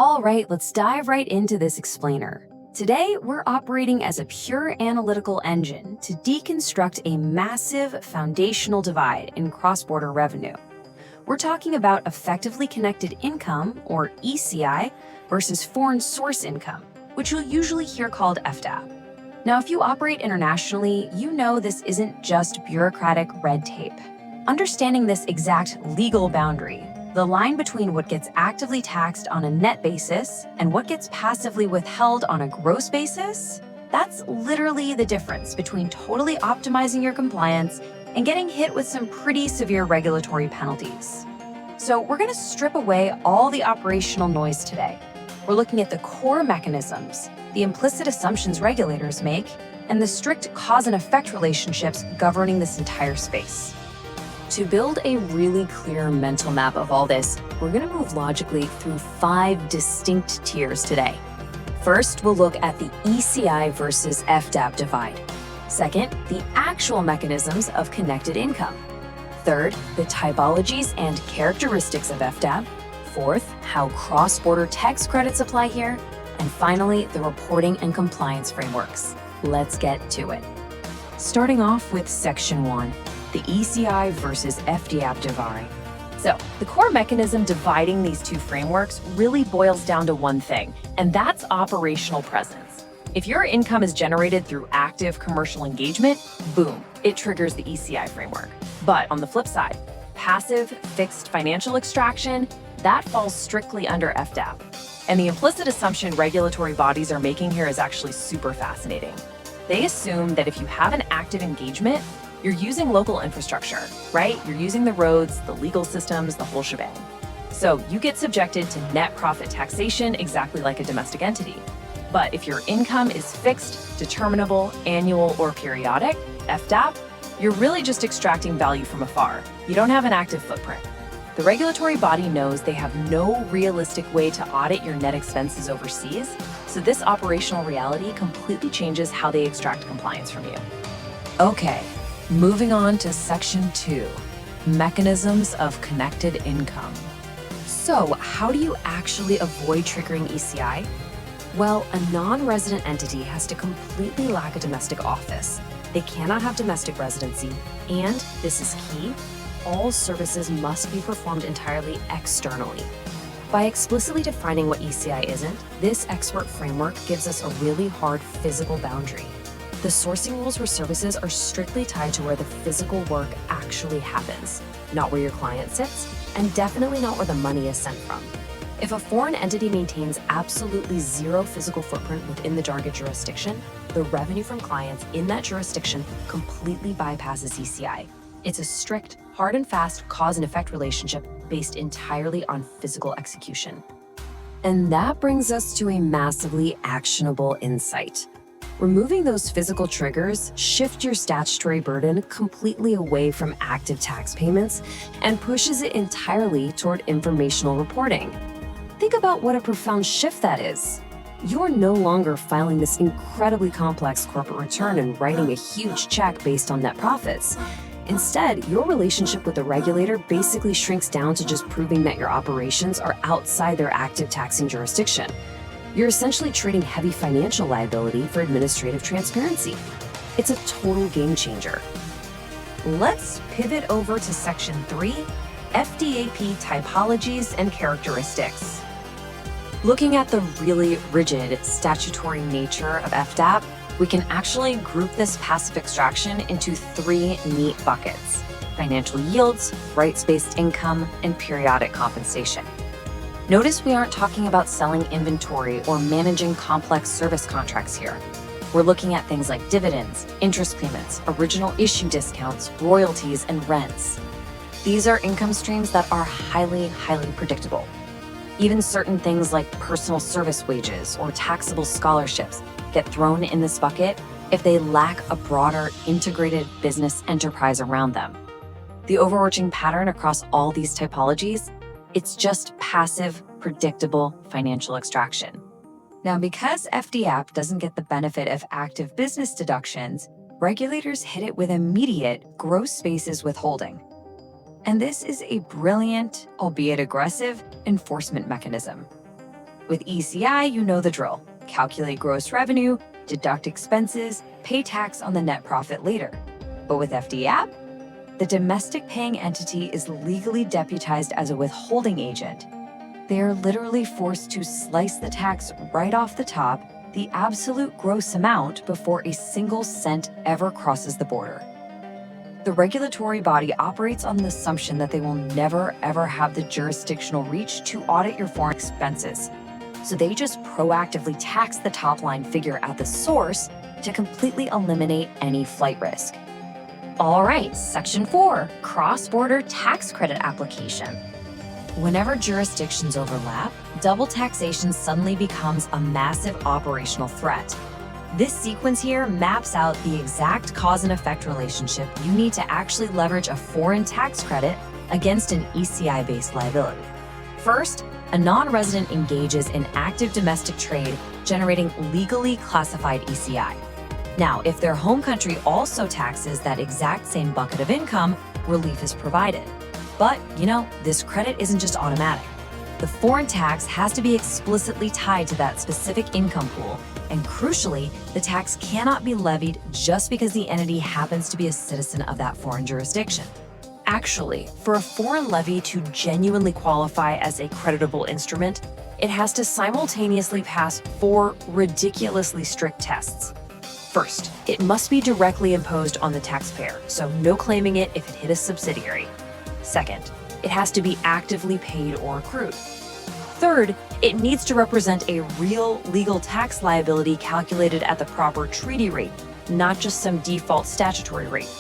All right, let's dive right into this explainer. Today, we're operating as a pure analytical engine to deconstruct a massive foundational divide in cross-border revenue. We're talking about effectively connected income, or ECI, versus foreign source income, which you'll usually hear called FDAP. Now, if you operate internationally, you know this isn't just bureaucratic red tape. Understanding this exact legal boundary, the line between what gets actively taxed on a net basis and what gets passively withheld on a gross basis, that's literally the difference between totally optimizing your compliance and getting hit with some pretty severe regulatory penalties. So we're going to strip away all the operational noise today. We're looking at the core mechanisms, the implicit assumptions regulators make, and the strict cause and effect relationships governing this entire space. To build a really clear mental map of all this, we're going to move logically through 5 distinct tiers today. First, we'll look at the ECI versus FDAP divide. Second, the actual mechanisms of connected income. Third, the typologies and characteristics of FDAP. Fourth, how cross-border tax credits apply here. And finally, the reporting and compliance frameworks. Let's get to it. Starting off with Section 1. The ECI versus FDAP divide. So, the core mechanism dividing these two frameworks really boils down to one thing, and that's operational presence. If your income is generated through active commercial engagement, boom, it triggers the ECI framework. But on the flip side, passive, fixed financial extraction, that falls strictly under FDAP. And the implicit assumption regulatory bodies are making here is actually super fascinating. They assume that if you have an active engagement, you're using local infrastructure, right? You're using the roads, the legal systems, the whole shebang. So you get subjected to net profit taxation exactly like a domestic entity. But if your income is fixed, determinable, annual, or periodic, FDAP, you're really just extracting value from afar. You don't have an active footprint. The regulatory body knows they have no realistic way to audit your net expenses overseas, so this operational reality completely changes how they extract compliance from you. Okay. Moving on to Section 2, mechanisms of connected income. So, how do you actually avoid triggering ECI? Well, a non-resident entity has to completely lack a domestic office. They cannot have domestic residency, and, this is key, all services must be performed entirely externally. By explicitly defining what ECI isn't, this expert framework gives us a really hard physical boundary. The sourcing rules for services are strictly tied to where the physical work actually happens, not where your client sits, and definitely not where the money is sent from. If a foreign entity maintains absolutely zero physical footprint within the target jurisdiction, the revenue from clients in that jurisdiction completely bypasses ECI. It's a strict, hard and fast cause and effect relationship based entirely on physical execution. And that brings us to a massively actionable insight. Removing those physical triggers shifts your statutory burden completely away from active tax payments and pushes it entirely toward informational reporting. Think about what a profound shift that is. You're no longer filing this incredibly complex corporate return and writing a huge check based on net profits. Instead, your relationship with the regulator basically shrinks down to just proving that your operations are outside their active taxing jurisdiction. You're essentially trading heavy financial liability for administrative transparency. It's a total game changer. Let's pivot over to Section 3, FDAP typologies and characteristics. Looking at the really rigid statutory nature of FDAP, we can actually group this passive extraction into 3 neat buckets: financial yields, rights-based income, and periodic compensation. Notice we aren't talking about selling inventory or managing complex service contracts here. We're looking at things like dividends, interest payments, original issue discounts, royalties, and rents. These are income streams that are highly predictable. Even certain things like personal service wages or taxable scholarships get thrown in this bucket if they lack a broader integrated business enterprise around them. The overarching pattern across all these typologies, it's just passive, predictable financial extraction. Now, because FDAP doesn't get the benefit of active business deductions, regulators hit it with immediate gross basis withholding. And this is a brilliant, albeit aggressive, enforcement mechanism. With ECI, you know the drill. Calculate gross revenue, deduct expenses, pay tax on the net profit later. But with FDAP, the domestic paying entity is legally deputized as a withholding agent. They are literally forced to slice the tax right off the top, the absolute gross amount, before a single cent ever crosses the border. The regulatory body operates on the assumption that they will never ever have the jurisdictional reach to audit your foreign expenses. So they just proactively tax the top line figure at the source to completely eliminate any flight risk. All right, Section 4, cross-border tax credit application. Whenever jurisdictions overlap, double taxation suddenly becomes a massive operational threat. This sequence here maps out the exact cause and effect relationship you need to actually leverage a foreign tax credit against an ECI-based liability. First, a non-resident engages in active domestic trade, generating legally classified ECI. Now, if their home country also taxes that exact same bucket of income, relief is provided. But, this credit isn't just automatic. The foreign tax has to be explicitly tied to that specific income pool, and crucially, the tax cannot be levied just because the entity happens to be a citizen of that foreign jurisdiction. Actually, for a foreign levy to genuinely qualify as a creditable instrument, it has to simultaneously pass 4 ridiculously strict tests. First, it must be directly imposed on the taxpayer, so no claiming it if it hit a subsidiary. Second, it has to be actively paid or accrued. Third, it needs to represent a real legal tax liability calculated at the proper treaty rate, not just some default statutory rate.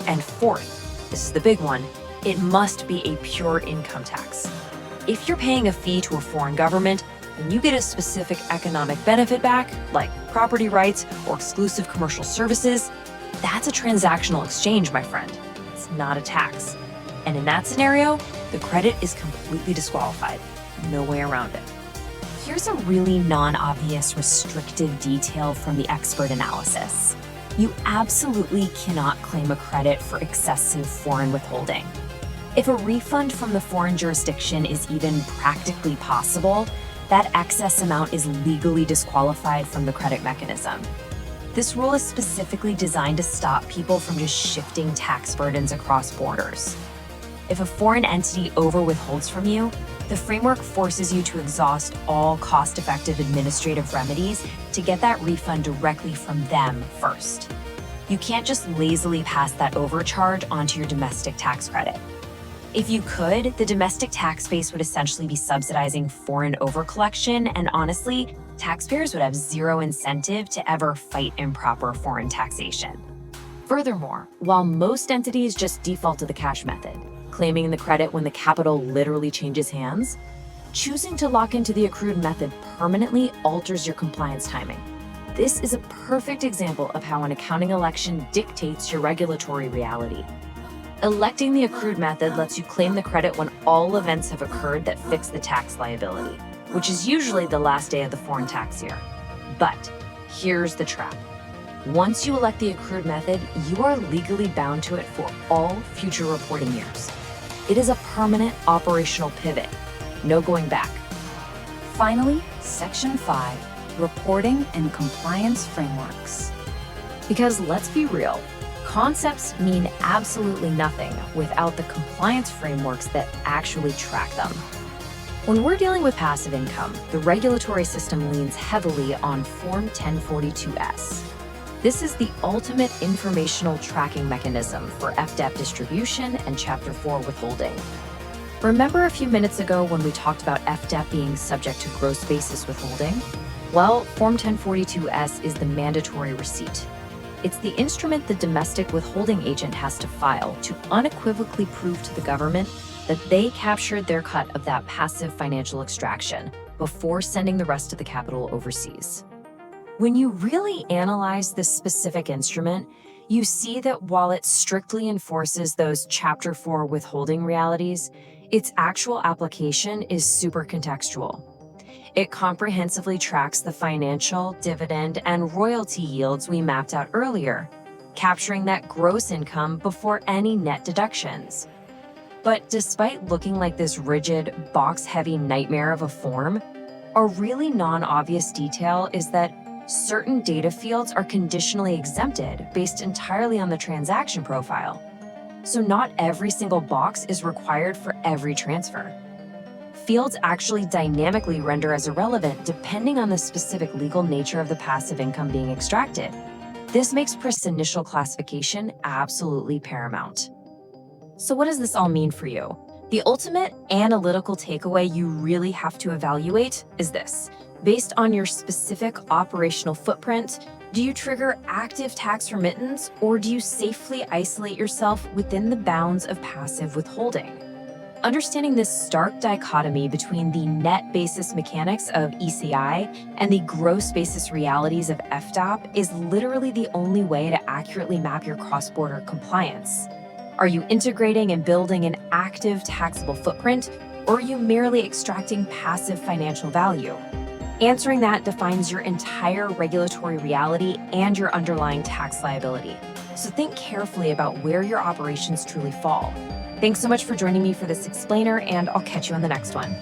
And fourth, this is the big one, it must be a pure income tax. If you're paying a fee to a foreign government, and you get a specific economic benefit back, like property rights or exclusive commercial services, that's a transactional exchange, my friend. It's not a tax. And in that scenario, the credit is completely disqualified. No way around it. Here's a really non-obvious restrictive detail from the expert analysis. You absolutely cannot claim a credit for excessive foreign withholding. If a refund from the foreign jurisdiction is even practically possible, that excess amount is legally disqualified from the credit mechanism. This rule is specifically designed to stop people from just shifting tax burdens across borders. If a foreign entity over-withholds from you, the framework forces you to exhaust all cost-effective administrative remedies to get that refund directly from them first. You can't just lazily pass that overcharge onto your domestic tax credit. If you could, the domestic tax base would essentially be subsidizing foreign overcollection, and honestly, taxpayers would have zero incentive to ever fight improper foreign taxation. Furthermore, while most entities just default to the cash method, claiming the credit when the capital literally changes hands, choosing to lock into the accrued method permanently alters your compliance timing. This is a perfect example of how an accounting election dictates your regulatory reality. Electing the accrued method lets you claim the credit when all events have occurred that fix the tax liability, which is usually the last day of the foreign tax year. But here's the trap. Once you elect the accrued method, you are legally bound to it for all future reporting years. It is a permanent operational pivot. No going back. Finally, Section 5, Reporting and Compliance Frameworks. Because let's be real, concepts mean absolutely nothing without the compliance frameworks that actually track them. When we're dealing with passive income, the regulatory system leans heavily on Form 1042-S. This is the ultimate informational tracking mechanism for FDAP distribution and Chapter 4 withholding. Remember a few minutes ago when we talked about FDAP being subject to gross basis withholding? Well, Form 1042-S is the mandatory receipt. It's the instrument the domestic withholding agent has to file to unequivocally prove to the government that they captured their cut of that passive financial extraction before sending the rest of the capital overseas. When you really analyze this specific instrument, you see that while it strictly enforces those Chapter 4 withholding realities, its actual application is super contextual. It comprehensively tracks the financial, dividend, and royalty yields we mapped out earlier, capturing that gross income before any net deductions. But despite looking like this rigid, box-heavy nightmare of a form, A really non-obvious detail is that certain data fields are conditionally exempted based entirely on the transaction profile. So not every single box is required for every transfer. Fields actually dynamically render as irrelevant depending on the specific legal nature of the passive income being extracted. This makes initial classification absolutely paramount. So what does this all mean for you? The ultimate analytical takeaway you really have to evaluate is this. Based on your specific operational footprint, do you trigger active tax remittance, or do you safely isolate yourself within the bounds of passive withholding? Understanding this stark dichotomy between the net basis mechanics of ECI and the gross basis realities of FDAP is literally the only way to accurately map your cross-border compliance. Are you integrating and building an active taxable footprint, or are you merely extracting passive financial value? Answering that defines your entire regulatory reality and your underlying tax liability. So think carefully about where your operations truly fall. Thanks so much for joining me for this explainer, and I'll catch you on the next one.